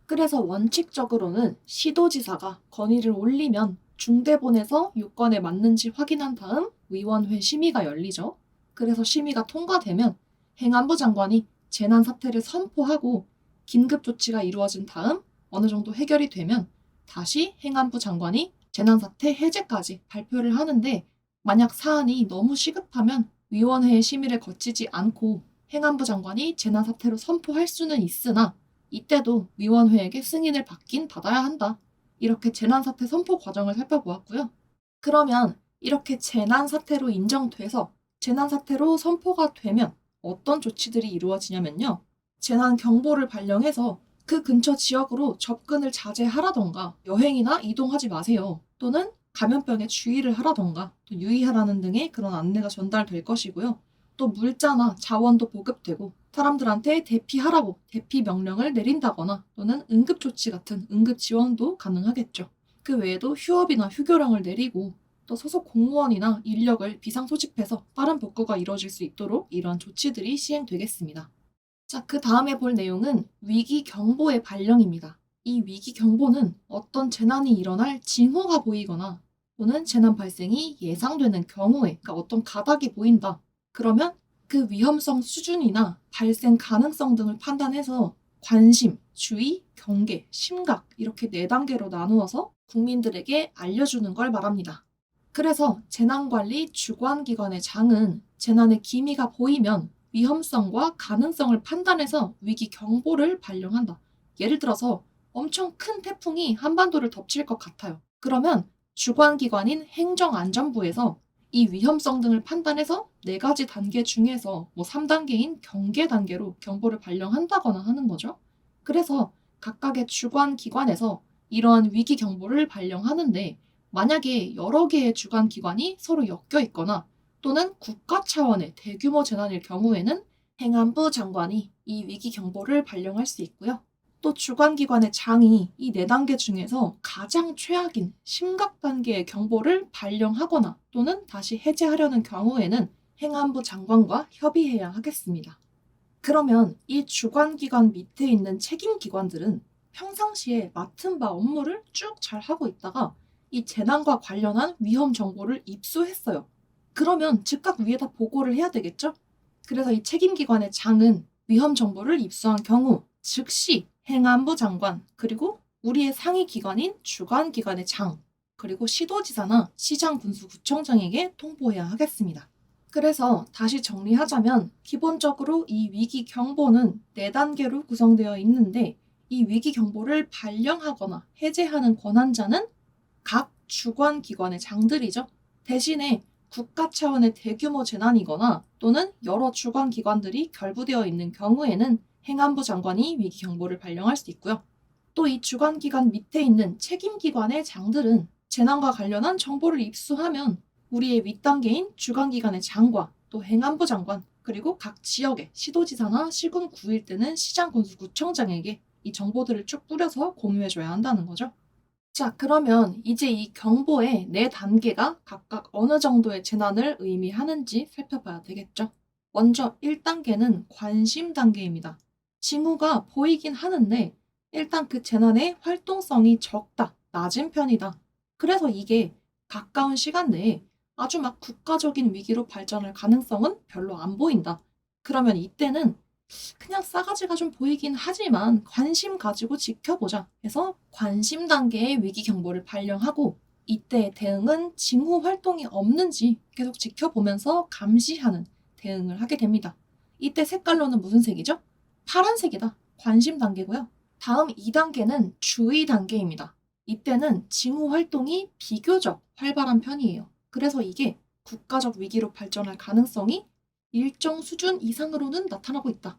그래서 원칙적으로는 시도지사가 건의를 올리면 중대본에서 요건에 맞는지 확인한 다음 위원회 심의가 열리죠. 그래서 심의가 통과되면 행안부 장관이 재난 사태를 선포하고 긴급 조치가 이루어진 다음 어느 정도 해결이 되면 다시 행안부 장관이 재난 사태 해제까지 발표를 하는데, 만약 사안이 너무 시급하면 위원회의 심의를 거치지 않고 행안부 장관이 재난 사태로 선포할 수는 있으나 이때도 위원회에게 승인을 받긴 받아야 한다. 이렇게 재난사태 선포 과정을 살펴보았고요. 그러면 이렇게 재난사태로 인정돼서 재난사태로 선포가 되면 어떤 조치들이 이루어지냐면요. 재난경보를 발령해서 그 근처 지역으로 접근을 자제하라던가 여행이나 이동하지 마세요. 또는 감염병에 주의를 하라던가 또 유의하라는 등의 그런 안내가 전달될 것이고요. 또 물자나 자원도 보급되고 사람들한테 대피하라고 대피 명령을 내린다거나 또는 응급조치 같은 응급 지원도 가능하겠죠. 그 외에도 휴업이나 휴교령을 내리고 또 소속 공무원이나 인력을 비상 소집해서 빠른 복구가 이루어질 수 있도록 이러한 조치들이 시행되겠습니다. 자, 그 다음에 볼 내용은 위기 경보의 발령입니다. 이 위기 경보는 어떤 재난이 일어날 징후가 보이거나 또는 재난 발생이 예상되는 경우에, 그러니까 어떤 가닥이 보인다. 그러면 그 위험성 수준이나 발생 가능성 등을 판단해서 관심, 주의, 경계, 심각 이렇게 4단계로 나누어서 국민들에게 알려주는 걸 말합니다. 그래서 재난관리 주관기관의 장은 재난의 기미가 보이면 위험성과 가능성을 판단해서 위기 경보를 발령한다. 예를 들어서 엄청 큰 태풍이 한반도를 덮칠 것 같아요. 그러면 주관기관인 행정안전부에서 이 위험성 등을 판단해서 4가지 단계 중에서 3단계인 경계 단계로 경보를 발령한다거나 하는 거죠. 그래서 각각의 주관기관에서 이러한 위기 경보를 발령하는데, 만약에 여러 개의 주관기관이 서로 엮여 있거나 또는 국가 차원의 대규모 재난일 경우에는 행안부 장관이 이 위기 경보를 발령할 수 있고요. 또 주관기관의 장이 이 4단계 중에서 가장 최악인 심각 단계의 경보를 발령하거나 또는 다시 해제하려는 경우에는 행안부 장관과 협의해야 하겠습니다. 그러면 이 주관기관 밑에 있는 책임기관들은 평상시에 맡은 바 업무를 쭉 잘 하고 있다가 이 재난과 관련한 위험 정보를 입수했어요. 그러면 즉각 위에다 보고를 해야 되겠죠? 그래서 이 책임기관의 장은 위험 정보를 입수한 경우 즉시 행안부 장관, 그리고 우리의 상위 기관인 주관기관의 장, 그리고 시도지사나 시장 군수구청장에게 통보해야 하겠습니다. 그래서 다시 정리하자면 기본적으로 이 위기 경보는 4단계로 구성되어 있는데, 이 위기 경보를 발령하거나 해제하는 권한자는 각 주관기관의 장들이죠. 대신에 국가 차원의 대규모 재난이거나 또는 여러 주관기관들이 결부되어 있는 경우에는 행안부 장관이 위기 경보를 발령할 수 있고요. 또 이 주관기관 밑에 있는 책임기관의 장들은 재난과 관련한 정보를 입수하면 우리의 윗단계인 주관기관의 장과 또 행안부 장관, 그리고 각 지역의 시도지사나 시군 구일 때는 시장 군수구청장에게 이 정보들을 쭉 뿌려서 공유해줘야 한다는 거죠. 자, 그러면 이제 이 경보의 4단계가 각각 어느 정도의 재난을 의미하는지 살펴봐야 되겠죠. 먼저 1단계는 관심 단계입니다. 징후가 보이긴 하는데 일단 그 재난의 활동성이 적다, 낮은 편이다. 그래서 이게 가까운 시간 내에 아주 막 국가적인 위기로 발전할 가능성은 별로 안 보인다. 그러면 이때는 그냥 싸가지가 좀 보이긴 하지만 관심 가지고 지켜보자 해서 관심 단계의 위기 경보를 발령하고, 이때의 대응은 징후 활동이 없는지 계속 지켜보면서 감시하는 대응을 하게 됩니다. 이때 색깔로는 무슨 색이죠? 파란색이다. 관심 단계고요. 다음 2단계는 주의 단계입니다. 이때는 징후 활동이 비교적 활발한 편이에요. 그래서 이게 국가적 위기로 발전할 가능성이 일정 수준 이상으로는 나타나고 있다.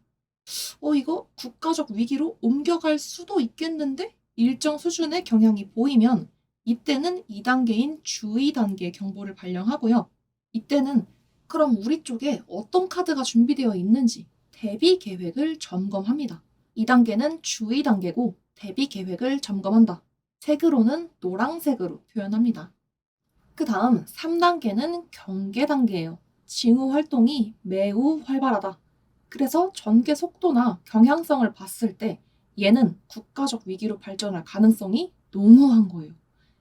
이거 국가적 위기로 옮겨갈 수도 있겠는데? 일정 수준의 경향이 보이면 이때는 2단계인 주의 단계 경보를 발령하고요. 이때는 그럼 우리 쪽에 어떤 카드가 준비되어 있는지 대비 계획을 점검합니다. 2단계는 주의 단계고 대비 계획을 점검한다. 색으로는 노란색으로 표현합니다. 그 다음 3단계는 경계 단계예요. 징후 활동이 매우 활발하다. 그래서 전개 속도나 경향성을 봤을 때 얘는 국가적 위기로 발전할 가능성이 농후한 거예요.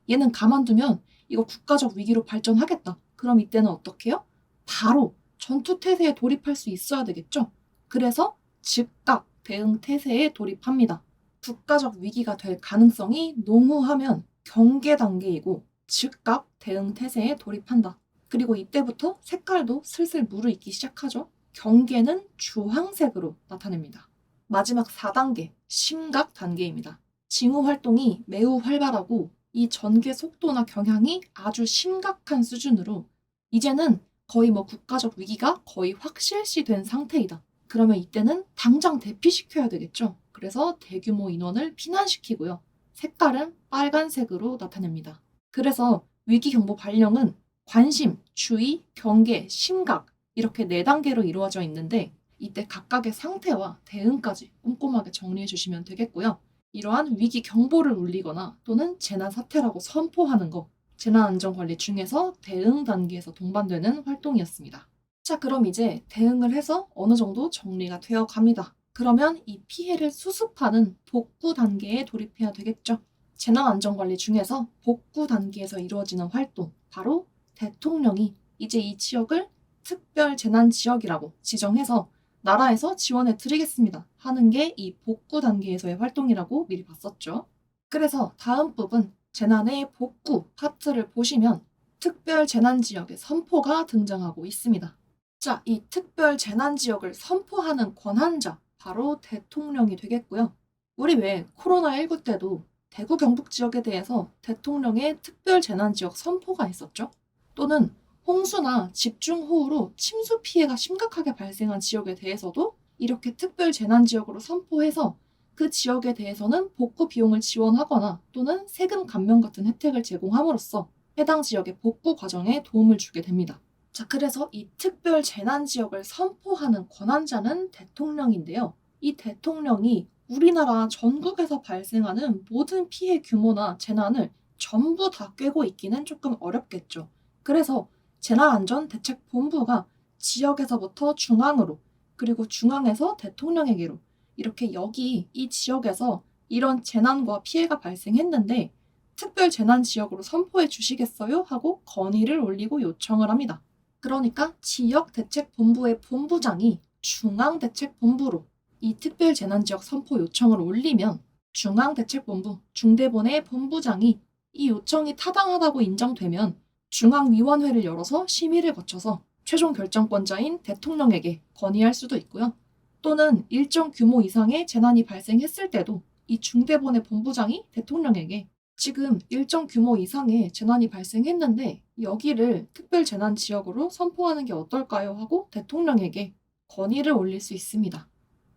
얘는 가만두면 이거 국가적 위기로 발전하겠다. 그럼 이때는 어떻게 해요? 바로 전투 태세에 돌입할 수 있어야 되겠죠? 그래서 즉각 대응 태세에 돌입합니다. 국가적 위기가 될 가능성이 농후하면 경계 단계이고 즉각 대응 태세에 돌입한다. 그리고 이때부터 색깔도 슬슬 무르익기 시작하죠. 경계는 주황색으로 나타냅니다. 마지막 4단계, 심각 단계입니다. 징후 활동이 매우 활발하고 이 전개 속도나 경향이 아주 심각한 수준으로 이제는 거의 국가적 위기가 거의 확실시된 상태이다. 그러면 이때는 당장 대피시켜야 되겠죠. 그래서 대규모 인원을 피난시키고요. 색깔은 빨간색으로 나타냅니다. 그래서 위기경보 발령은 관심, 주의, 경계, 심각 이렇게 4단계로 이루어져 있는데 이때 각각의 상태와 대응까지 꼼꼼하게 정리해 주시면 되겠고요. 이러한 위기 경보를 울리거나 또는 재난 사태라고 선포하는 거 재난안전관리 중에서 대응 단계에서 동반되는 활동이었습니다. 자, 그럼 이제 대응을 해서 어느 정도 정리가 되어 갑니다. 그러면 이 피해를 수습하는 복구 단계에 돌입해야 되겠죠. 재난안전관리 중에서 복구 단계에서 이루어지는 활동, 바로 대통령이 이제 이 지역을 특별 재난 지역이라고 지정해서 나라에서 지원해 드리겠습니다 하는 게 이 복구 단계에서의 활동이라고 미리 봤었죠. 그래서 다음 부분 재난의 복구 파트를 보시면 특별 재난 지역의 선포가 등장하고 있습니다. 자, 이 특별 재난 지역을 선포하는 권한자 바로 대통령이 되겠고요. 우리 왜 코로나19 때도 대구 경북 지역에 대해서 대통령의 특별 재난 지역 선포가 있었죠. 또는 홍수나 집중호우로 침수 피해가 심각하게 발생한 지역에 대해서도 이렇게 특별 재난 지역으로 선포해서 그 지역에 대해서는 복구 비용을 지원하거나 또는 세금 감면 같은 혜택을 제공함으로써 해당 지역의 복구 과정에 도움을 주게 됩니다. 자, 그래서 이 특별 재난 지역을 선포하는 권한자는 대통령인데요. 이 대통령이 우리나라 전국에서 발생하는 모든 피해 규모나 재난을 전부 다 꿰고 있기는 조금 어렵겠죠. 그래서 재난안전대책본부가 지역에서부터 중앙으로 그리고 중앙에서 대통령에게로 이렇게 여기 이 지역에서 이런 재난과 피해가 발생했는데 특별 재난 지역으로 선포해 주시겠어요? 하고 건의를 올리고 요청을 합니다. 그러니까 지역대책본부의 본부장이 중앙대책본부로 이 특별 재난 지역 선포 요청을 올리면 중앙대책본부 중대본의 본부장이 이 요청이 타당하다고 인정되면 중앙위원회를 열어서 심의를 거쳐서 최종 결정권자인 대통령에게 건의할 수도 있고요. 또는 일정 규모 이상의 재난이 발생했을 때도 이 중대본의 본부장이 대통령에게 지금 일정 규모 이상의 재난이 발생했는데 여기를 특별 재난 지역으로 선포하는 게 어떨까요? 하고 대통령에게 건의를 올릴 수 있습니다.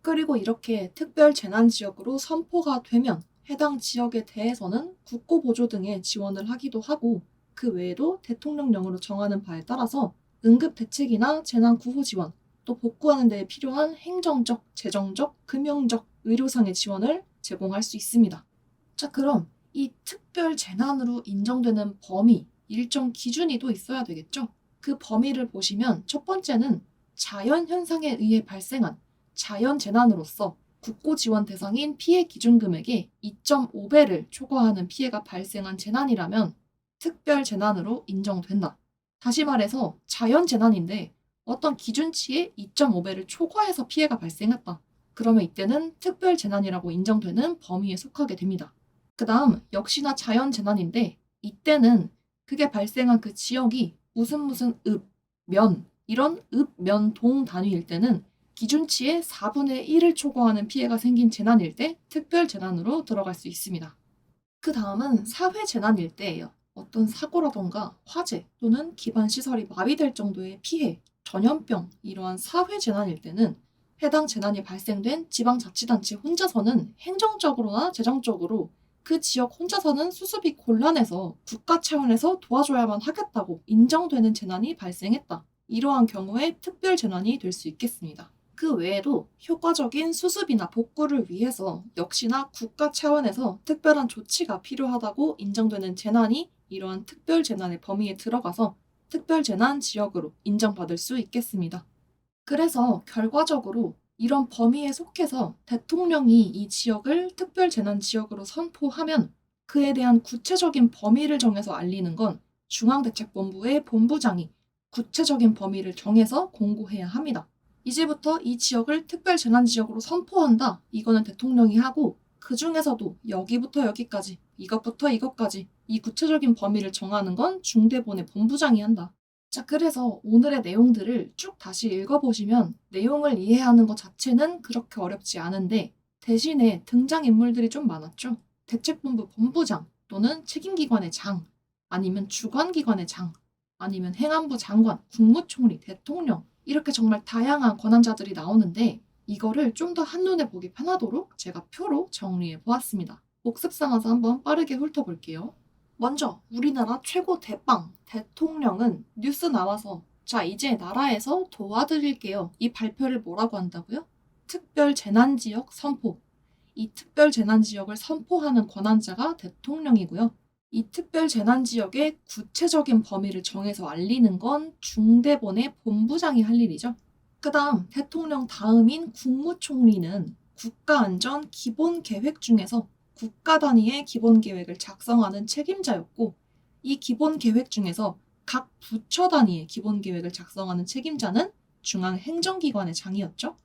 그리고 이렇게 특별 재난 지역으로 선포가 되면 해당 지역에 대해서는 국고보조 등의 지원을 하기도 하고 그 외에도 대통령령으로 정하는 바에 따라서 응급대책이나 재난구호 지원, 또 복구하는 데 필요한 행정적, 재정적, 금융적, 의료상의 지원을 제공할 수 있습니다. 자, 그럼 이 특별 재난으로 인정되는 범위, 일정 기준이 또 있어야 되겠죠? 그 범위를 보시면 첫 번째는 자연현상에 의해 발생한 자연재난으로서 국고지원 대상인 피해 기준금액의 2.5배를 초과하는 피해가 발생한 재난이라면 특별 재난으로 인정된다. 다시 말해서 자연재난인데 어떤 기준치의 2.5배를 초과해서 피해가 발생했다. 그러면 이때는 특별 재난이라고 인정되는 범위에 속하게 됩니다. 그 다음 역시나 자연재난인데 이때는 그게 발생한 그 지역이 무슨 읍, 면 이런 읍, 면, 동 단위일 때는 기준치의 4분의 1을 초과하는 피해가 생긴 재난일 때 특별 재난으로 들어갈 수 있습니다. 그 다음은 사회재난일 때예요. 어떤 사고라던가 화재 또는 기반 시설이 마비될 정도의 피해, 전염병 이러한 사회재난일 때는 해당 재난이 발생된 지방자치단체 혼자서는 행정적으로나 재정적으로 그 지역 혼자서는 수습이 곤란해서 국가 차원에서 도와줘야만 하겠다고 인정되는 재난이 발생했다. 이러한 경우에 특별 재난이 될 수 있겠습니다. 그 외에도 효과적인 수습이나 복구를 위해서 역시나 국가 차원에서 특별한 조치가 필요하다고 인정되는 재난이 이러한 특별재난의 범위에 들어가서 특별재난 지역으로 인정받을 수 있겠습니다. 그래서 결과적으로 이런 범위에 속해서 대통령이 이 지역을 특별재난 지역으로 선포하면 그에 대한 구체적인 범위를 정해서 알리는 건 중앙대책본부의 본부장이 구체적인 범위를 정해서 공고해야 합니다. 이제부터 이 지역을 특별재난지역으로 선포한다. 이거는 대통령이 하고 그 중에서도 여기부터 여기까지, 이것부터 이것까지 이 구체적인 범위를 정하는 건 중대본의 본부장이 한다. 자, 그래서 오늘의 내용들을 쭉 다시 읽어보시면 내용을 이해하는 것 자체는 그렇게 어렵지 않은데 대신에 등장인물들이 좀 많았죠. 대책본부 본부장 또는 책임기관의 장, 아니면 주관기관의 장, 아니면 행안부 장관, 국무총리, 대통령 이렇게 정말 다양한 권한자들이 나오는데 이거를 좀 더 한눈에 보기 편하도록 제가 표로 정리해 보았습니다. 복습 삼아서 한번 빠르게 훑어볼게요. 먼저 우리나라 최고 대빵 대통령은 뉴스 나와서 자 이제 나라에서 도와드릴게요. 이 발표를 뭐라고 한다고요? 특별재난지역 선포. 이 특별재난지역을 선포하는 권한자가 대통령이고요. 이 특별재난지역의 구체적인 범위를 정해서 알리는 건 중대본의 본부장이 할 일이죠. 그 다음 대통령 다음인 국무총리는 국가안전 기본계획 중에서 국가 단위의 기본계획을 작성하는 책임자였고 이 기본계획 중에서 각 부처 단위의 기본계획을 작성하는 책임자는 중앙행정기관의 장이었죠.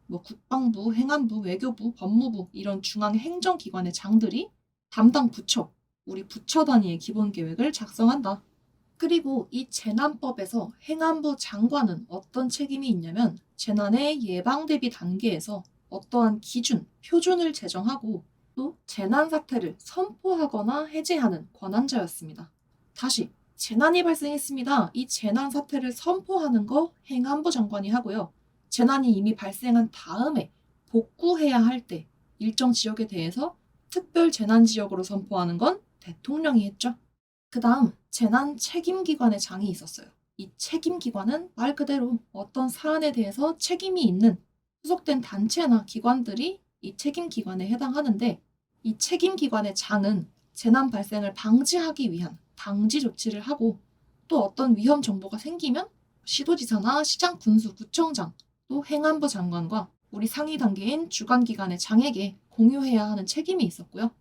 뭐 국방부, 행안부, 외교부, 법무부 이런 중앙행정기관의 장들이 담당 부처, 우리 부처 단위의 기본계획을 작성한다. 그리고 이 재난법에서 행안부 장관은 어떤 책임이 있냐면 재난의 예방 대비 단계에서 어떠한 기준, 표준을 제정하고 또 재난 사태를 선포하거나 해제하는 권한자였습니다. 다시 재난이 발생했습니다. 이 재난 사태를 선포하는 거 행안부 장관이 하고요. 재난이 이미 발생한 다음에 복구해야 할 때 일정 지역에 대해서 특별 재난 지역으로 선포하는 건 대통령이 했죠. 그 다음 재난 책임기관의 장이 있었어요. 이 책임기관은 말 그대로 어떤 사안에 대해서 책임이 있는 소속된 단체나 기관들이 이 책임기관에 해당하는데 이 책임기관의 장은 재난 발생을 방지하기 위한 방지 조치를 하고 또 어떤 위험 정보가 생기면 시도지사나 시장, 군수, 구청장 또 행안부 장관과 우리 상위 단계인 주관기관의 장에게 공유해야 하는 책임이 있었고요.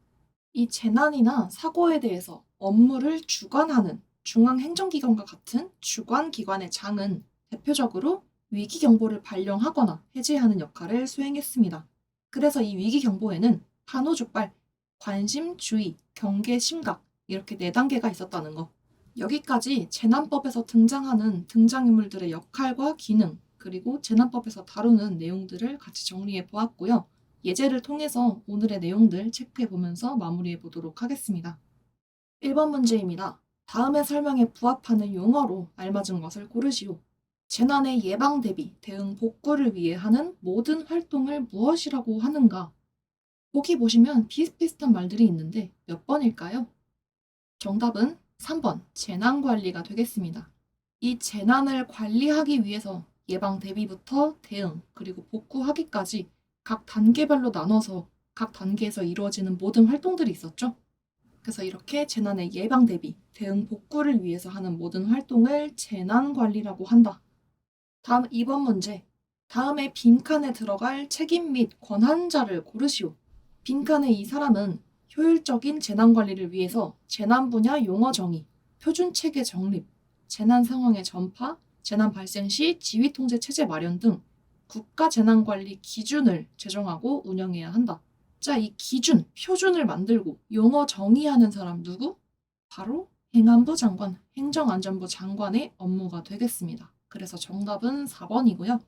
이 재난이나 사고에 대해서 업무를 주관하는 중앙행정기관과 같은 주관기관의 장은 대표적으로 위기경보를 발령하거나 해제하는 역할을 수행했습니다. 그래서 이 위기경보에는 환호주발, 관심, 주의, 경계, 심각 이렇게 4단계가 있었다는 거. 여기까지 재난법에서 등장하는 등장인물들의 역할과 기능 그리고 재난법에서 다루는 내용들을 같이 정리해 보았고요. 예제를 통해서 오늘의 내용들 체크해 보면서 마무리해 보도록 하겠습니다. 1번 문제입니다. 다음의 설명에 부합하는 용어로 알맞은 것을 고르시오. 재난의 예방 대비, 대응 복구를 위해 하는 모든 활동을 무엇이라고 하는가? 보기 보시면 비슷비슷한 말들이 있는데 몇 번일까요? 정답은 3번 재난관리가 되겠습니다. 이 재난을 관리하기 위해서 예방 대비부터 대응 그리고 복구하기까지 각 단계별로 나눠서 각 단계에서 이루어지는 모든 활동들이 있었죠. 그래서 이렇게 재난의 예방 대비, 대응 복구를 위해서 하는 모든 활동을 재난관리라고 한다. 다음 2번 문제. 다음에 빈칸에 들어갈 책임 및 권한자를 고르시오. 빈칸의 이 사람은 효율적인 재난관리를 위해서 재난 분야 용어 정의, 표준체계 정립, 재난 상황의 전파, 재난 발생 시 지휘통제 체제 마련 등 국가 재난관리 기준을 제정하고 운영해야 한다. 자, 이 기준, 표준을 만들고 용어 정의하는 사람 누구? 바로 행안부 장관, 행정안전부 장관의 업무가 되겠습니다. 그래서 정답은 4번이고요.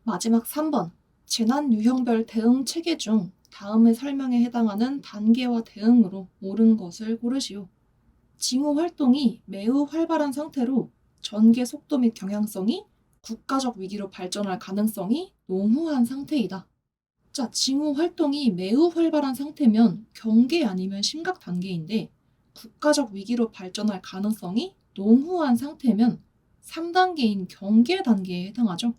마지막 3번. 재난 유형별 대응 체계 중 다음의 설명에 해당하는 단계와 대응으로 옳은 것을 고르시오. 징후 활동이 매우 활발한 상태로 전개 속도 및 경향성이 국가적 위기로 발전할 가능성이 농후한 상태이다. 자, 징후 활동이 매우 활발한 상태면 경계 아니면 심각 단계인데 국가적 위기로 발전할 가능성이 농후한 상태면 3단계인 경계 단계에 해당하죠.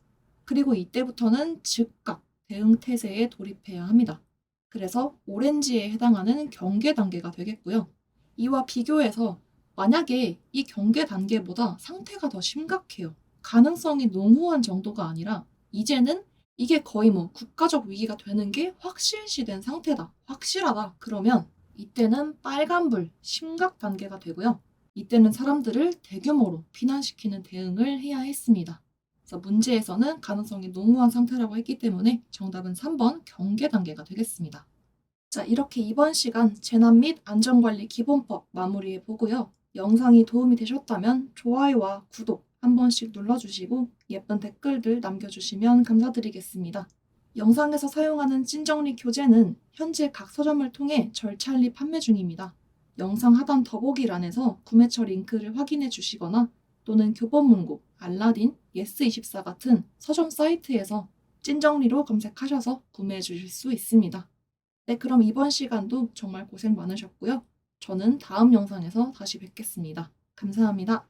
그리고 이때부터는 즉각 대응 태세에 돌입해야 합니다. 그래서 오렌지에 해당하는 경계 단계가 되겠고요. 이와 비교해서 만약에 이 경계 단계보다 상태가 더 심각해요. 가능성이 농후한 정도가 아니라 이제는 이게 거의 뭐 국가적 위기가 되는 게 확실시된 상태다. 확실하다. 그러면 이때는 빨간불 심각 단계가 되고요. 이때는 사람들을 대규모로 피난시키는 대응을 해야 했습니다. 그래서 문제에서는 가능성이 농후한 상태라고 했기 때문에 정답은 3번 경계 단계가 되겠습니다. 자, 이렇게 이번 시간 재난 및 안전관리 기본법 마무리해 보고요. 영상이 도움이 되셨다면 좋아요와 구독 한 번씩 눌러주시고 예쁜 댓글들 남겨주시면 감사드리겠습니다. 영상에서 사용하는 찐정리 교재는 현재 각 서점을 통해 절찬리 판매 중입니다. 영상 하단 더보기란에서 구매처 링크를 확인해 주시거나 또는 교보문고, 알라딘, 예스24 같은 서점 사이트에서 찐정리로 검색하셔서 구매해 주실 수 있습니다. 네, 그럼 이번 시간도 정말 고생 많으셨고요. 저는 다음 영상에서 다시 뵙겠습니다. 감사합니다.